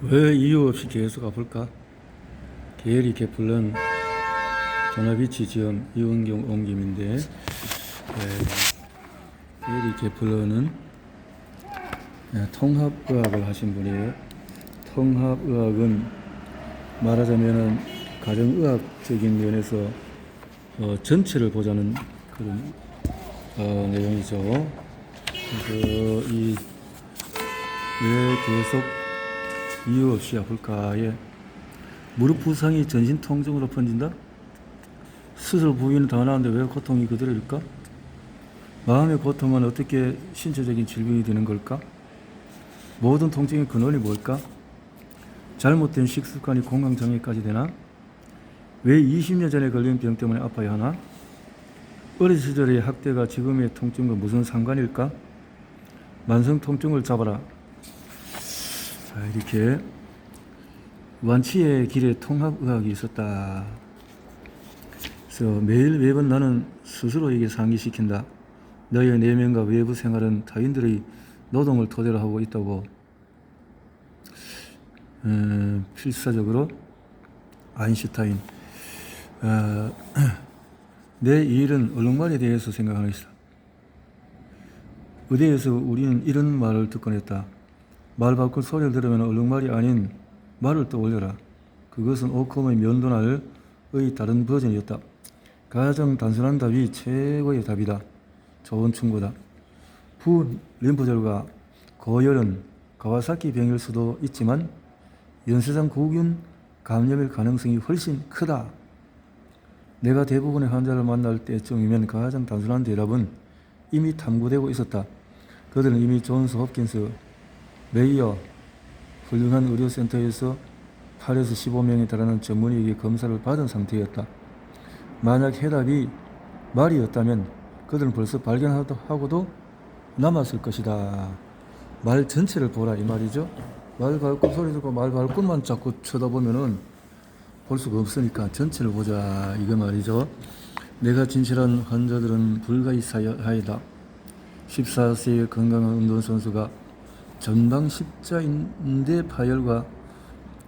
왜 이유 없이 계속 아플까? 게리 케플러는 조나비치 지음 이원경 옮김인데, 게리 케플러는 통합의학을 하신 분이에요. 통합의학은 말하자면은 가정의학적인 면에서 전체를 보자는 그런 내용이죠. 그래서 왜 계속 이유 없이 아플까에 무릎 부상이 전신 통증으로 번진다? 수술 부위는 다 나았는데 왜 고통이 그대로일까? 마음의 고통은 어떻게 신체적인 질병이 되는 걸까? 모든 통증의 근원이 뭘까? 잘못된 식습관이 건강장애까지 되나? 왜 20년 전에 걸린 병 때문에 아파야 하나? 어린 시절의 학대가 지금의 통증과 무슨 상관일까? 만성 통증을 잡아라. 자, 이렇게 완치의 길에 통합의학이 있었다. 그래서 매번 나는 스스로에게 상기시킨다. 너의 내면과 외부 생활은 타인들의 노동을 토대로 하고 있다고. 필사적으로 아인슈타인. 내 일은 얼룩말에 대해서 생각하는 것이다. 의대에서 우리는 이런 말을 듣곤 했다. 말 바꿀 소리를 들으면 얼룩말이 아닌 말을 떠올려라. 그것은 오컴의 면도날의 다른 버전이었다. 가장 단순한 답이 최고의 답이다. 좋은 충고다. 부림프절과 고열은 가와사키 병일 수도 있지만 연쇄상 구균 감염일 가능성이 훨씬 크다. 내가 대부분의 환자를 만날 때쯤이면 가장 단순한 대답은 이미 탐구되고 있었다. 그들은 이미 존스 홉킨스 메이어 훌륭한 의료센터에서 8에서 15명에 달하는 전문의에게 검사를 받은 상태였다. 만약 해답이 말이었다면 그들은 벌써 발견하고도 남았을 것이다. 말 전체를 보라 이 말이죠. 말 발굽 소리 듣고 말 발굽만 자꾸 쳐다보면은 볼 수가 없으니까 전체를 보자 이거 말이죠. 내가 진실한 환자들은 불가이사하이다. 14세의 건강한 운동선수가 전방 십자인대 파열과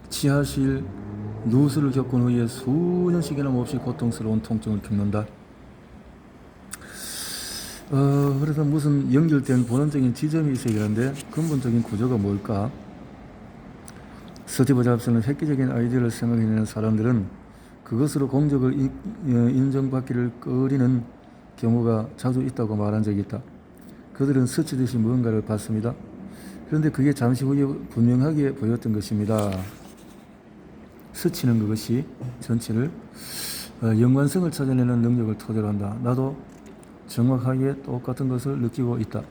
치아실 누수를 겪은 후에 수년씩이나 몹시 고통스러운 통증을 겪는다. 그래서 무슨 연결된 본원적인 지점이 있어야 되는데 근본적인 구조가 뭘까? 스티브 잡스는 획기적인 아이디어를 생각해내는 사람들은 그것으로 공적을 인정받기를 꺼리는 경우가 자주 있다고 말한 적이 있다. 그들은 스치듯이 무언가를 봤습니다. 그런데 그게 잠시 후에 분명하게 보였던 것입니다. 스치는 그것이 전체를 연관성을 찾아내는 능력을 토대로 한다. 나도 정확하게 똑같은 것을 느끼고 있다.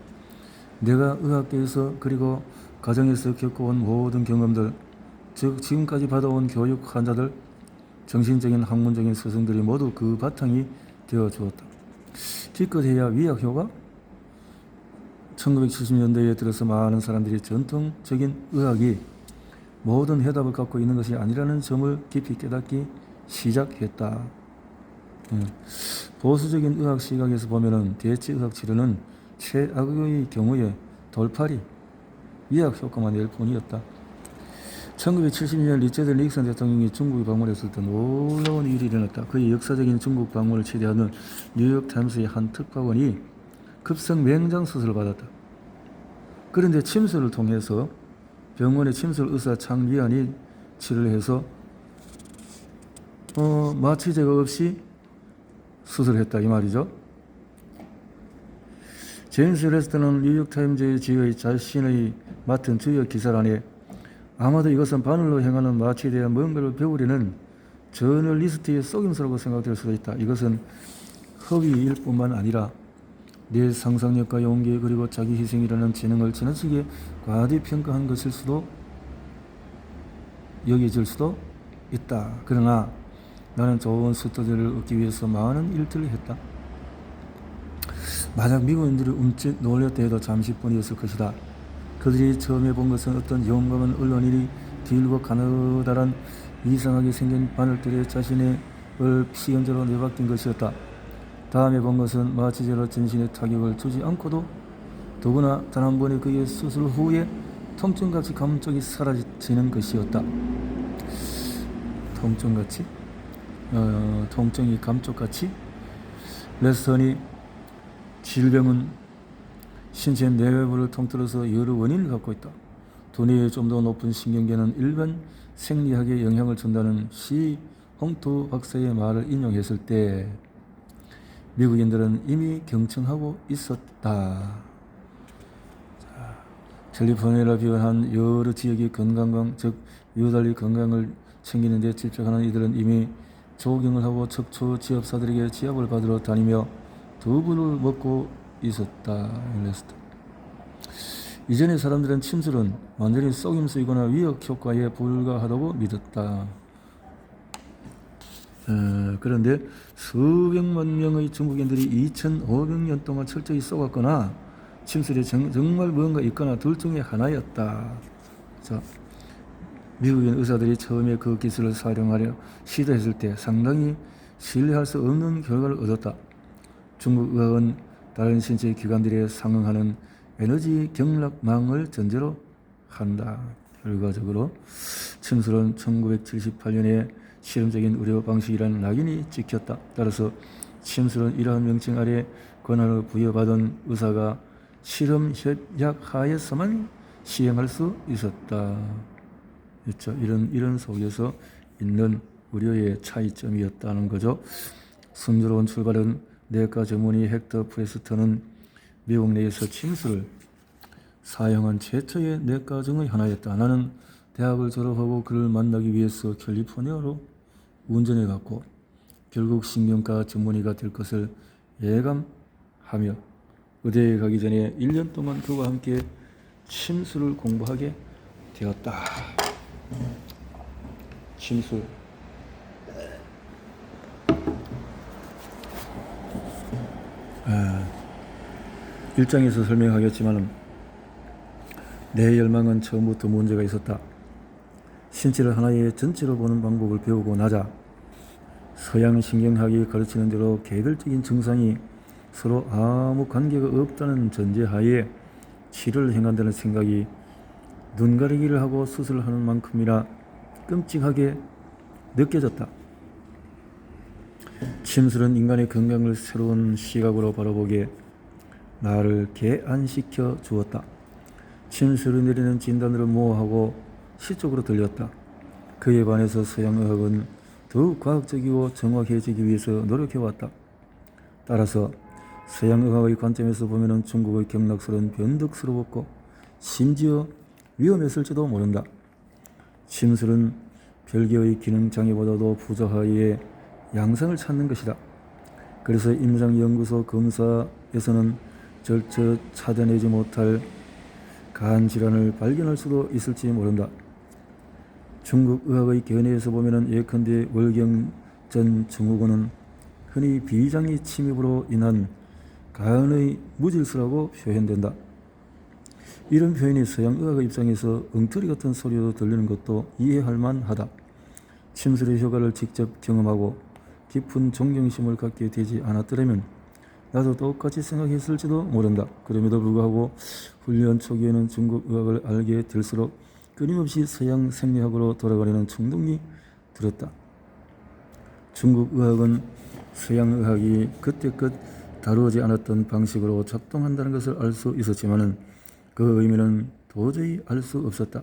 내가 의학계에서 그리고 가정에서 겪어온 모든 경험들, 즉 지금까지 받아온 교육 환자들, 정신적인 학문적인 스승들이 모두 그 바탕이 되어 주었다. 기껏해야 위약 효과? 1970년대에 들어서 많은 사람들이 전통적인 의학이 모든 해답을 갖고 있는 것이 아니라는 점을 깊이 깨닫기 시작했다. 보수적인 의학 시각에서 보면은 대체의학 치료는 최악의 경우에 돌팔이, 위약 효과만 낼 뿐이었다. 1970년 리처드 닉슨 대통령이 중국에 방문했을 때 놀라운 일이 일어났다. 그의 역사적인 중국 방문을 취재하는 뉴욕타임스의 한 특파원이 급성 맹장 수술을 받았다. 그런데 침수를 통해서 병원의 침술 의사 창리안이 치료를 해서 마취제가 없이 수술했다 이 말이죠. 제임스 레스터는 뉴욕타임즈의 지의 자신의 맡은 주요 기사란에 아마도 이것은 바늘로 행하는 마취에 대한 뭔가를 배우려는 저널리스트의 속임수라고 생각될 수도 있다. 이것은 허위일 뿐만 아니라 내 상상력과 용기 그리고 자기 희생이라는 재능을 지나치게 과대평가한 것일 수도 여겨질 수도 있다. 그러나 나는 좋은 스터디를 얻기 위해서 많은 일들을 했다. 만약 미국인들이 움찔 놀렸다 해도 잠시뿐이었을 것이다. 그들이 처음에 본 것은 어떤 용감한 언론인이 길고 가느다란 이상하게 생긴 바늘들에 자신의 피연자로 내박힌 것이었다. 다음에 본 것은 마취제로 전신에 타격을 주지 않고도 더구나 단 한 번의 그의 수술 후에 통증같이 감쪽이 사라지는 것이었다. 통증같이? 통증이 감쪽같이? 레스턴이 질병은 신체 내외부를 통틀어서 여러 원인을 갖고 있다. 두뇌의 좀 더 높은 신경계는 일반 생리학에 영향을 준다는 시 홍투 박사의 말을 인용했을 때 미국인들은 이미 경청하고 있었다. 캘리포니아를 비롯한 여러 지역의 건강관, 즉 유달리 건강을 챙기는 데 집착하는 이들은 이미 조경을 하고 척추 지압사들에게 지압을 받으러 다니며 두부를 먹고 있었다. 이전의 사람들은 침술은 완전히 속임수이거나 위협 효과에 불과하다고 믿었다. 그런데 수백만 명의 중국인들이 2500년 동안 철저히 쏘았거나 침술에 정말 뭔가 있거나 둘 중에 하나였다. 자, 미국인 의사들이 처음에 그 기술을 사용하려 시도했을 때 상당히 신뢰할 수 없는 결과를 얻었다. 중국 의학은 다른 신체 기관들에 상응하는 에너지 경락망을 전제로 한다. 결과적으로 침술은 1978년에 실험적인 의료 방식이라는 낙인이 찍혔다. 따라서 침술은 이러한 명칭 아래 권한을 부여받은 의사가 실험 협약 하에서만 시행할 수 있었다. 그렇죠? 이런 속에서 있는 의료의 차이점이었다는 거죠. 순조로운 출발은 내과 전문의 헥터 프레스턴은 미국 내에서 침술을 사용한 최초의 내과정의 하나였다. 나는 대학을 졸업하고 그를 만나기 위해서 캘리포니아로 운전해 갔고 결국 신경과 전문의가 될 것을 예감하며 의대에 가기 전에 1년 동안 그와 함께 침술을 공부하게 되었다. 침술. 일장에서 설명하겠지만 내 열망은 처음부터 문제가 있었다. 신체를 하나의 전체로 보는 방법을 배우고 나자 서양 신경학이 가르치는 대로 개별적인 증상이 서로 아무 관계가 없다는 전제하에 치료를 행한다는 생각이 눈 가리기를 하고 수술을 하는 만큼이나 끔찍하게 느껴졌다. 침술은 인간의 건강을 새로운 시각으로 바라보게 나를 개안시켜 주었다. 침술을 내리는 진단으로 모호하고 시적으로 들렸다. 그에 반해서 서양의학은 더욱 과학적이고 정확해지기 위해서 노력해왔다. 따라서 서양의학의 관점에서 보면 중국의 경락술은 변덕스러웠고 심지어 위험했을지도 모른다. 침술은 별개의 기능장애보다도 부조화의 양상을 찾는 것이다. 그래서 임상연구소 검사에서는 절차 찾아내지 못할 간 질환을 발견할 수도 있을지 모른다. 중국 의학의 견해에서 보면 예컨대 월경전 증후군은 흔히 비장의 침입으로 인한 간의 무질서라고 표현된다. 이런 표현이 서양 의학의 입장에서 엉터리 같은 소리로 들리는 것도 이해할 만하다. 침술의 효과를 직접 경험하고 깊은 존경심을 갖게 되지 않았더라면 나도 똑같이 생각했을지도 모른다. 그럼에도 불구하고 훈련 초기에는 중국 의학을 알게 될수록 끊임없이 서양 생리학으로 돌아가려는 충동이 들었다. 중국 의학은 서양 의학이 그때껏 다루지 않았던 방식으로 작동한다는 것을 알 수 있었지만 그 의미는 도저히 알 수 없었다.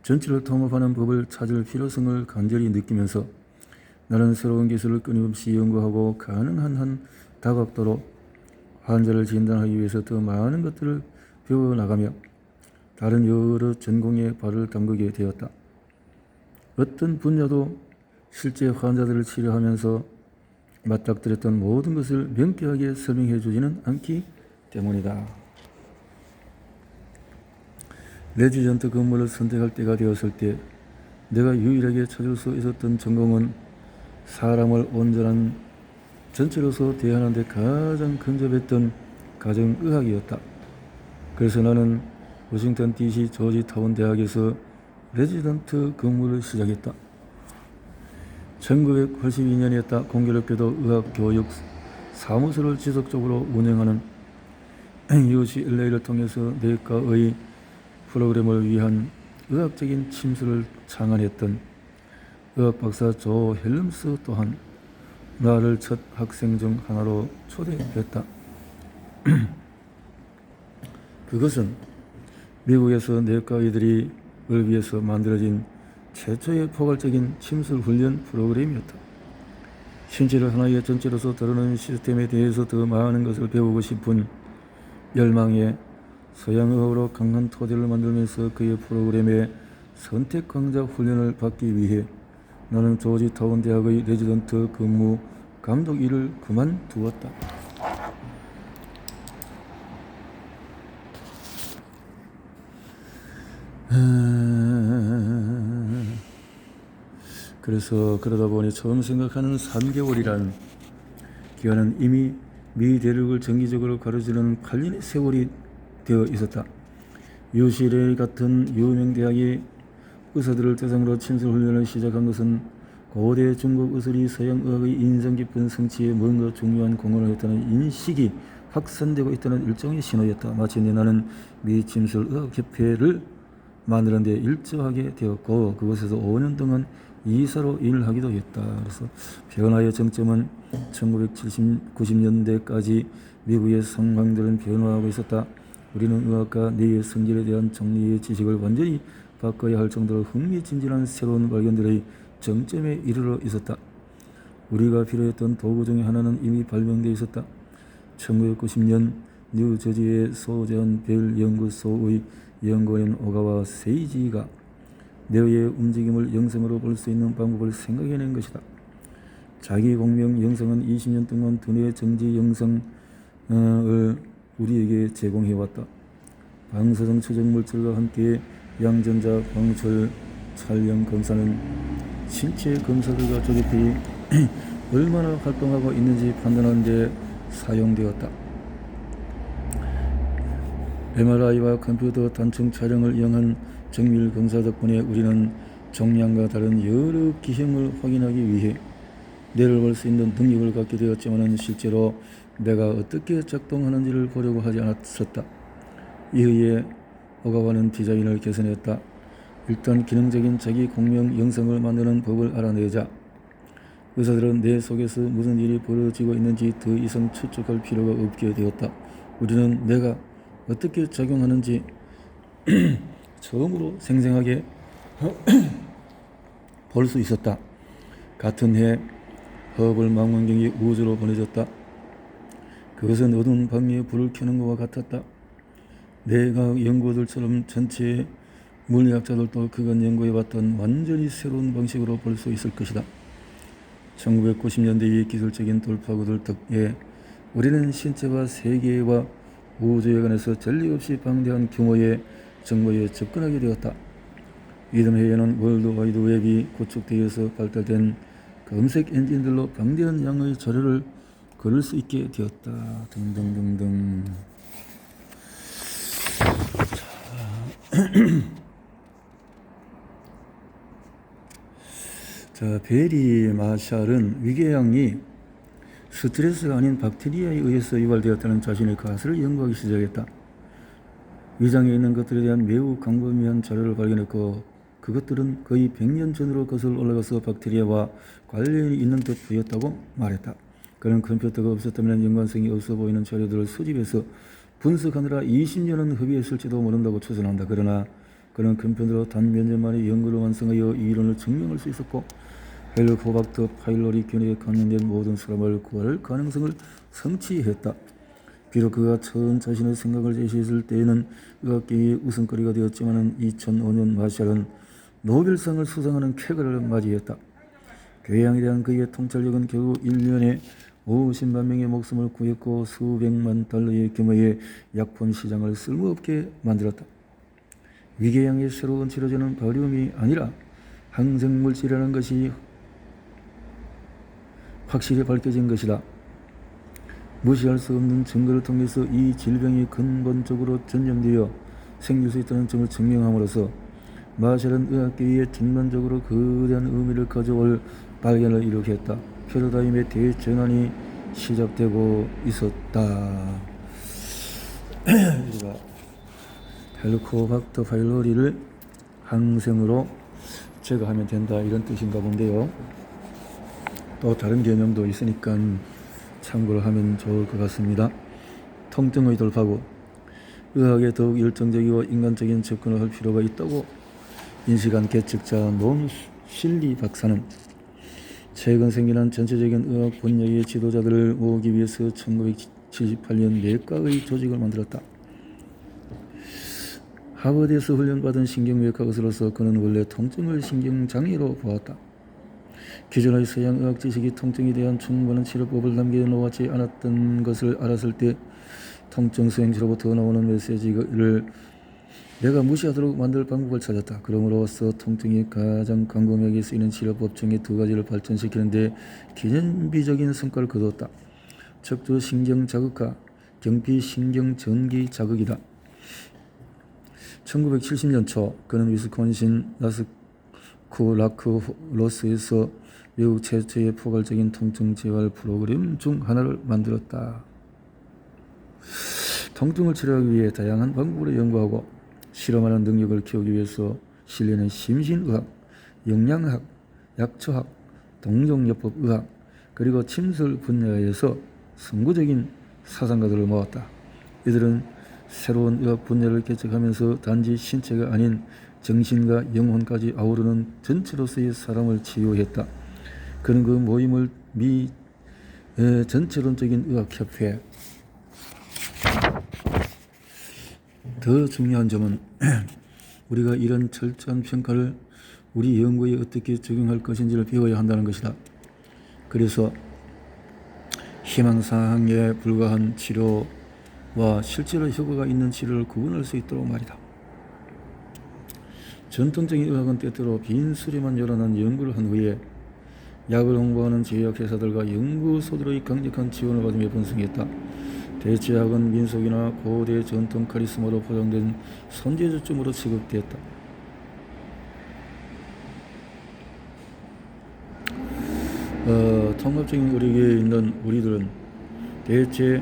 전체를 통합하는 법을 찾을 필요성을 간절히 느끼면서 나는 새로운 기술을 끊임없이 연구하고 가능한 한 다각도로 환자를 진단하기 위해서 더 많은 것들을 배워나가며 다른 여러 전공에 발을 담그게 되었다. 어떤 분야도 실제 환자들을 치료하면서 맞닥뜨렸던 모든 것을 명쾌하게 설명해 주지는 않기 때문이다. 레지던트 근무를 선택할 때가 되었을 때 내가 유일하게 찾을 수 있었던 전공은 사람을 온전한 전체로서 대하는 데 가장 근접했던 가정의학이었다. 그래서 나는 워싱턴 DC 조지타운 대학에서 레지던트 근무를 시작했다. 1982년이었다. 공교롭게도 의학교육 사무소를 지속적으로 운영하는 UCLA를 통해서 내과의 프로그램을 위한 의학적인 침수를 창안했던 의학 박사 조 헬름스 또한 나를 첫 학생 중 하나로 초대했다. 그것은 미국에서 내과의들이 을 위해서 만들어진 최초의 포괄적인 침술 훈련 프로그램이었다. 신체를 하나의 전체로서 다루는 시스템에 대해서 더 많은 것을 배우고 싶은 열망에 서양의학으로 강한 토대를 만들면서 그의 프로그램의 선택 강좌 훈련을 받기 위해 나는 조지타운 대학의 레지던트 근무 감독 일을 그만두었다. 그래서 그러다 보니 처음 생각하는 3개월이란 기간은 이미 미 대륙을 정기적으로 가로지르는 8년의 세월이 되어 있었다. UCLA 같은 유명 대학이 의사들을 대상으로 침술 훈련을 시작한 것은 고대 중국 의술이 서양 의학의 인상 깊은 성취에 뭔가 중요한 공헌을 했다는 인식이 확산되고 있다는 일종의 신호였다. 마침내 나는 미 침술 의학협회를 만드는 데 일조하게 되었고 그곳에서 5년 동안 이사로 일을 하기도 했다. 그래서 변화의 정점은 1990년대까지 미국의 상황들은 변화하고 있었다. 우리는 의학과 뇌의 성질에 대한 정리의 지식을 완전히 바꿔야 할 정도로 흥미진진한 새로운 발견들의 정점에 이르러 있었다. 우리가 필요했던 도구 중에 하나는 이미 발명되어 있었다. 1990년 뉴저지의 소재한 벨 연구소의 연구원인 오가와 세이지가 뇌의 움직임을 영상으로 볼 수 있는 방법을 생각해낸 것이다. 자기 공명 영상은 20년 동안 두뇌 정지 영상을 우리에게 제공해왔다. 방사성 추적 물질과 함께 양전자 광철 촬영 검사는 신체 검사들과 조직들이 얼마나 활동하고 있는지 판단하는 데 사용되었다. MRI와 컴퓨터 단층 촬영을 이용한 정밀 검사 덕분에 우리는 종양과 다른 여러 기형을 확인하기 위해 뇌를 볼 수 있는 능력을 갖게 되었지만 실제로 뇌가 어떻게 작동하는지를 보려고 하지 않았었다. 이후에 오가와는 디자인을 개선했다. 일단 기능적인 자기 공명 영상을 만드는 법을 알아내자 의사들은 뇌 속에서 무슨 일이 벌어지고 있는지 더 이상 추측할 필요가 없게 되었다. 우리는 뇌가 어떻게 작용하는지 처음으로 생생하게 볼 수 있었다. 같은 해 허블 망원경이 우주로 보내졌다. 그것은 어두운 방에 불을 켜는 것과 같았다. 뇌과학 연구들처럼 전체 물리학자들도 그간 연구해봤던 완전히 새로운 방식으로 볼 수 있을 것이다. 1990년대의 기술적인 돌파구들 덕에 우리는 신체와 세계와 우주에 관해서 전례 없이 방대한 규모의 정보에 접근하게 되었다. 이듬해에는 월드와이드 웹이 구축되어서 발달된 검색 엔진들로 방대한 양의 자료를 걸을 수 있게 되었다. 등등등등. 자, 베리 마샬은 위궤양이 스트레스가 아닌 박테리아에 의해서 유발되었다는 자신의 가설을 연구하기 시작했다. 위장에 있는 것들에 대한 매우 광범위한 자료를 발견했고 그것들은 거의 100년 전으로 거슬러 올라가서 박테리아와 관련이 있는 듯 보였다고 말했다. 그는 컴퓨터가 없었다면 연관성이 없어 보이는 자료들을 수집해서 분석하느라 20년은 허비했을지도 모른다고 추산한다. 그러나 그는 컴퓨터로 단 몇 년 만에 연구를 완성하여 이 이론을 증명할 수 있었고 헬리코박터 파일로리 균에 감염된 모든 사람을 구할 가능성을 성취했다. 비록 그가 처음 자신의 생각을 제시했을 때에는 의학계의 웃음거리가 되었지만 2005년 마샬은 노벨상을 수상하는 쾌거를 맞이했다. 궤양에 대한 그의 통찰력은 결국 1년에 50만 명의 목숨을 구했고 수백만 달러의 규모의 약품 시장을 쓸모없게 만들었다. 위궤양의 새로운 치료제는 바리움이 아니라 항생물질이라는 것이 확실히 밝혀진 것이다. 무시할 수 없는 증거를 통해서 이 질병이 근본적으로 전염되어 생길 수 있다는 점을 증명함으로써 마샬은 의학계에 전반적으로 거대한 의미를 가져올 발견을 일으켰다. 패러다임의 대전환이 시작되고 있었다. 우리가 헬리코박터 파일로리를 항생으로 제거하면 된다, 이런 뜻인가 본데요. 또 다른 개념도 있으니까 참고를 하면 좋을 것 같습니다. 통증의 돌파구, 의학에 더욱 열정적이고 인간적인 접근을 할 필요가 있다고 인식한 개척자 몸실리 박사는 최근 생겨난 전체적인 의학 분야의 지도자들을 모으기 위해서 1978년 내과의 조직을 만들었다. 하버드에서 훈련받은 신경외과 의사로서 그는 원래 통증을 신경장애로 보았다. 기존의 서양 의학 지식이 통증에 대한 충분한 치료법을 남겨놓지 않았던 것을 알았을 때 통증 수행지로부터 나오는 메시지를 내가 무시하도록 만들 방법을 찾았다. 그럼으로써 통증이 가장 광범위하게 쓰이는 치료법 중에 두 가지를 발전시키는데 기념비적인 성과를 거두었다. 척추 신경 자극과 경피 신경 전기 자극이다. 1970년 초 그는 위스콘신 라크로스에서 미국 최초의 포괄적인 통증 재활 프로그램 중 하나를 만들었다. 통증을 치료하기 위해 다양한 방법으로 연구하고 실험하는 능력을 키우기 위해서 실리는 심신의학, 영양학, 약초학, 동종요법의학, 그리고 침술 분야에서 선구적인 사상가들을 모았다. 이들은 새로운 의학 분야를 개척하면서 단지 신체가 아닌 정신과 영혼까지 아우르는 전체로서의 사람을 치유했다. 그는 그 모임을 미 전체론적인 의학협회, 더 중요한 점은 우리가 이런 철저한 평가를 우리 연구에 어떻게 적용할 것인지를 배워야 한다는 것이다. 그래서 희망사항에 불과한 치료와 실제로 효과가 있는 치료를 구분할 수 있도록 말이다. 전통적인 의학은 때때로 빈 수리만 열어놓은 연구를 한 후에 약을 홍보하는 제약회사들과 연구소들의 강력한 지원을 받으며 번성했다. 대체약은 민속이나 고대 전통 카리스마로 포장된 선제주점으로 취급되었다. 통합적인 의료계에 있는 우리들은 대체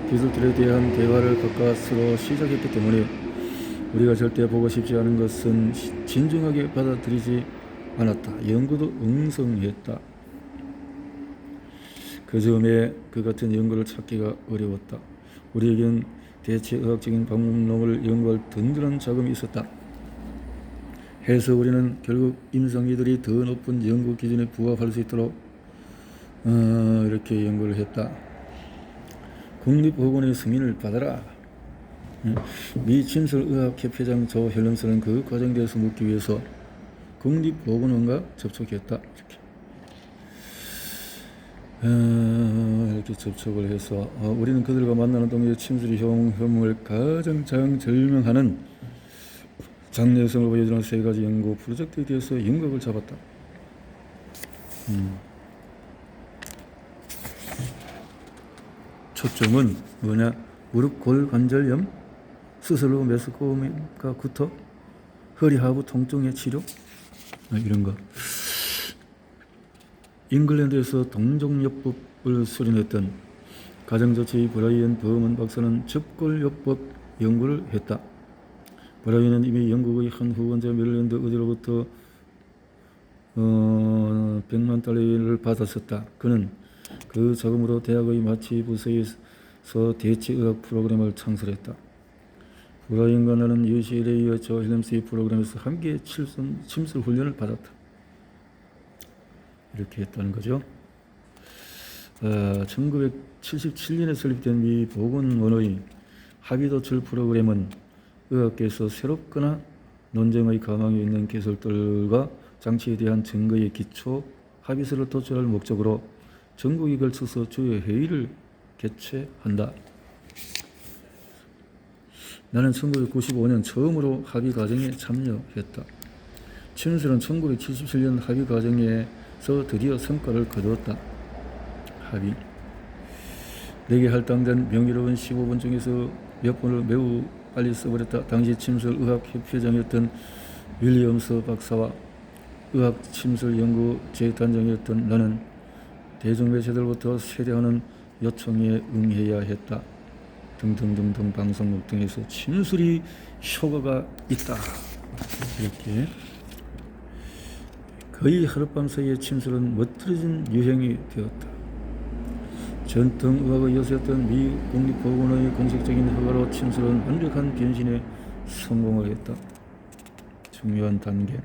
기술들에 대한 대화를 가까스로 시작했기 때문에 우리가 절대 보고 싶지 않은 것은 진중하게 받아들이지 않았다. 연구도 엉성했다. 그 점에 그 같은 연구를 찾기가 어려웠다. 우리에겐 대체 의학적인 방법론을 연구할 든든한 자금이 있었다. 해서 우리는 결국 임상의들이 더 높은 연구 기준에 부합할 수 있도록 이렇게 연구를 했다. 국립보건의 승인을 받아라. 미 침술의학협회장 조 헬런스는 그 과정에 대해서 묻기 위해서 국립보건원과 접촉했다. 이렇게 접촉을 해서 우리는 그들과 만나는 동시에 침술의 효능을 가장 장절명하는 장래성을 보여주는 세 가지 연구 프로젝트에 대해서 윤곽을 잡았다. 초점은 뭐냐? 무릎 골관절염, 수술 후 메스코미가 구토, 허리 하부 통증의 치료, 이런 거. 잉글랜드에서 동종요법을 수련했던 가정조치 브라이언 버먼 박사는 접골요법 연구를 했다. 브라이언은 이미 영국의 한 후원자 메릴랜드 의대로부터 100만 달러를 받았었다. 그는 그 자금으로 대학의 마취 부서에서 대체의학 프로그램을 창설했다. 브라이언과 나는 UCLA의 조 힐럼스의 프로그램에서 함께 침술 훈련을 받았다. 이렇게 했다는 거죠. 1977년에 설립된 미 보건원의 합의도출 프로그램은 의학계에서 새롭거나 논쟁의 가망이 있는 기술들과 장치에 대한 증거의 기초 합의서를 도출할 목적으로 전국에 걸쳐서 주요 회의를 개최한다. 나는 1995년 처음으로 합의 과정에 참여했다. 침술은 1977년 합의 과정에서 드디어 성과를 거두었다. 합의. 내게 할당된 명예로운 15분 중에서 몇 분을 매우 빨리 써버렸다. 당시 침술의학협회장이었던 윌리엄스 박사와 의학침술연구 재단장이었던 나는 대중매체들부터 세대하는 요청에 응해야 했다. 등등등등 방송국 등에서 침술이 효과가 있다. 이렇게 거의 하룻밤 사이에 침술은 멋들어진 유행이 되었다. 전통의학의 여세였던 미 국립보건의 공식적인 허가로 침술은 완벽한 변신에 성공을 했다. 중요한 단계,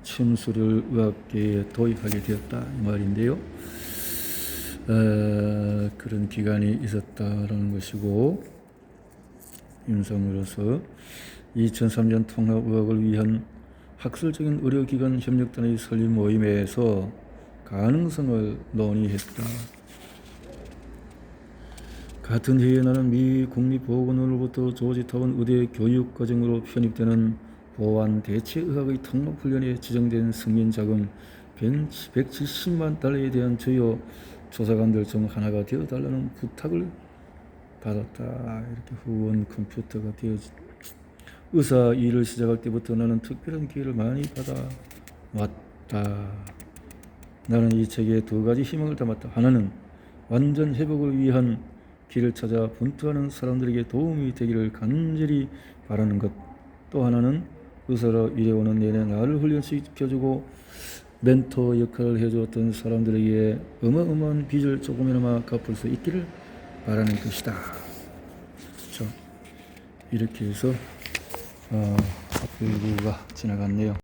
침술을 의학계에 도입하게 되었다 이 말인데요. 그런 기간이 있었다라는 것이고, 임상으로서 2003년 통합의학을 위한 학술적인 의료기관 협력단의 설립 모임에서 가능성을 논의했다. 같은 해에 나는 미 국립보건원으로부터 조지 타운 의대 교육과정으로 편입되는 보안 대체의학의 통합훈련에 지정된 승인자금 170만 달러에 대한 주요 조사관들 중 하나가 되어달라는 부탁을 받았다. 이렇게 후원 컴퓨터가 되어진 의사 일을 시작할 때부터 나는 특별한 기회를 많이 받아왔다. 나는 이 책에 두 가지 희망을 담았다. 하나는 완전 회복을 위한 길을 찾아 분투하는 사람들에게 도움이 되기를 간절히 바라는 것. 또 하나는 의사로 일해오는 내내 나를 훈련시켜주고 멘토 역할을 해주었던 사람들에게 어마어마한 빚을 조금이나마 갚을 수 있기를 바라는 것이다. 자, 이렇게 해서 일부가 지나갔네요.